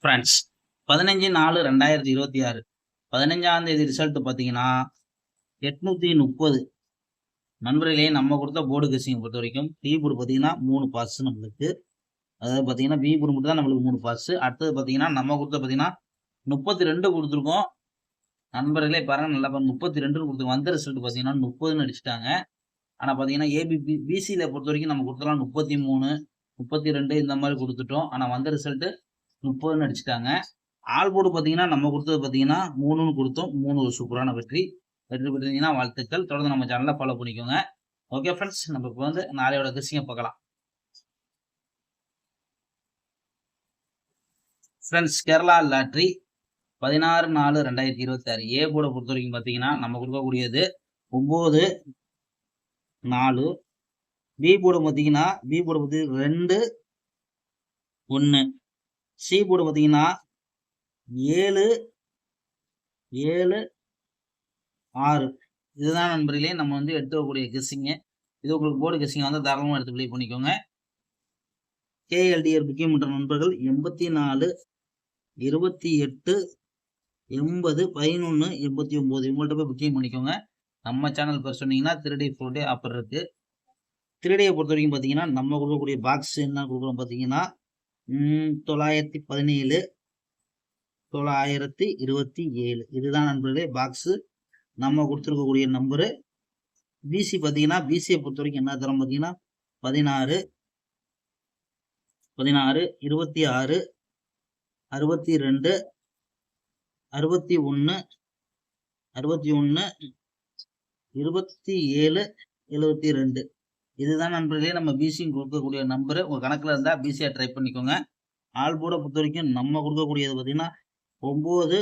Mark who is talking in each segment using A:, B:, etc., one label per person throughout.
A: Friends 15/4/2026 15ஆம் தேதி result பார்த்தீங்கன்னா 830 நண்பர்களே. நம்ம கொடுத்த போர்டு கெஸ்ஸிங் பொறுத்த வரைக்கும் பி போர்டு பார்த்தீங்கன்னா 3 பாஸ் நம்மளுக்கு. அதாவது பார்த்தீங்கன்னா பி போர்டு மட்டும் தான் நம்மளுக்கு 3 பாஸ். அடுத்தது பார்த்தீங்கன்னா நம்ம கொடுத்த பார்த்தீங்கன்னா 32 கொடுத்துருக்கோம். நண்பர்களே பாருங்க, நல்லா பாருங்க, 32 கொடுத்துருக்கோம். வந்த ரிசல்ட் பார்த்தீங்கன்னா 30ன்னு அடிச்சுட்டாங்க. ஆனால் பார்த்தீங்கன்னா ஏபிபி பிசியில் பொறுத்த வரைக்கும் நம்ம கொடுத்தலாம் 33 32 இந்த மாதிரி கொடுத்துட்டோம். ஆனால் வந்த ரிசல்ட் 30ன்னு அடிச்சுட்டாங்க. ஆல் போர்டு பார்த்தீங்கன்னா நம்ம கொடுத்தது பார்த்தீங்கன்னா 3ன்னு கொடுத்தோம். 3 ஒரு சூப்பரான வெற்றி பெற்றீங்கன்னா வாழ்த்துக்கள். தொடர்ந்து நம்ம சேனலை ஃபாலோ பண்ணிக்கோங்க. ஓகே ஃப்ரெண்ட்ஸ், நம்ம இப்போ வந்து நாளையோட கெஸ்ஸிங்கை பார்க்கலாம். ஃப்ரெண்ட்ஸ், கேரளா லாட்ரி 16/4/2026 ஏ போர்டை பொறுத்த வரைக்கும் பார்த்தீங்கன்னா நம்ம கொடுக்கக்கூடியது 9 4. பி போர்டு பார்த்தீங்கன்னா 2 1. சி போர்டு பார்த்தீங்கன்னா 7 7 6. இதுதான் நண்பர்களே நம்ம வந்து எடுத்துக்கக்கூடிய கெஸ்ஸிங்கு. இது உங்களுக்கு போர்டு கெஸ்ஸிங் வந்து தாராளமாக எடுத்து ப்ளே பண்ணிக்கோங்க. கேஎல்டிஆர் புக்கிங் பண்ணுற நண்பர்கள் 84 28 80 11 89 இவங்கள்ட்ட போய் புக்கிங் பண்ணிக்கோங்க. நம்ம சேனல் பேர் சொன்னீங்கன்னா 3D 4D ஆஃபர் இருக்கு. 3Dயை பொறுத்த வரைக்கும் பார்த்தீங்கன்னா நம்ம கொடுக்கக்கூடிய பாக்ஸ் என்ன கொடுக்குறோம் பார்த்தீங்கன்னா 917 927. இதுதான் நண்பர்களே பாக்ஸு நம்ம கொடுத்துருக்கக்கூடிய நம்பரு. பிசி பார்த்தீங்கன்னா பிசியை பொறுத்த வரைக்கும் என்ன தரம் பார்த்தீங்கன்னா 16 16 26 62 61 61 27 72. இதுதான் நண்பர்களே நம்ம பிசியும் கொடுக்கக்கூடிய நம்பரு. உங்கள் கணக்கில் இருந்தால் பிசியை ட்ரை பண்ணிக்கோங்க. ஆல் போர்டை பொறுத்த வரைக்கும் நம்ம கொடுக்கக்கூடியது பார்த்தீங்கன்னா 9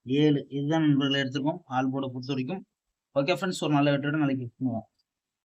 A: 7. இதுதான் நண்பர்களை எடுத்துருக்கோம் ஆல் போர்டை பொறுத்த வரைக்கும். ஓகே ஃப்ரெண்ட்ஸ், ஒரு நல்ல வெற்றியோட நாளைக்கு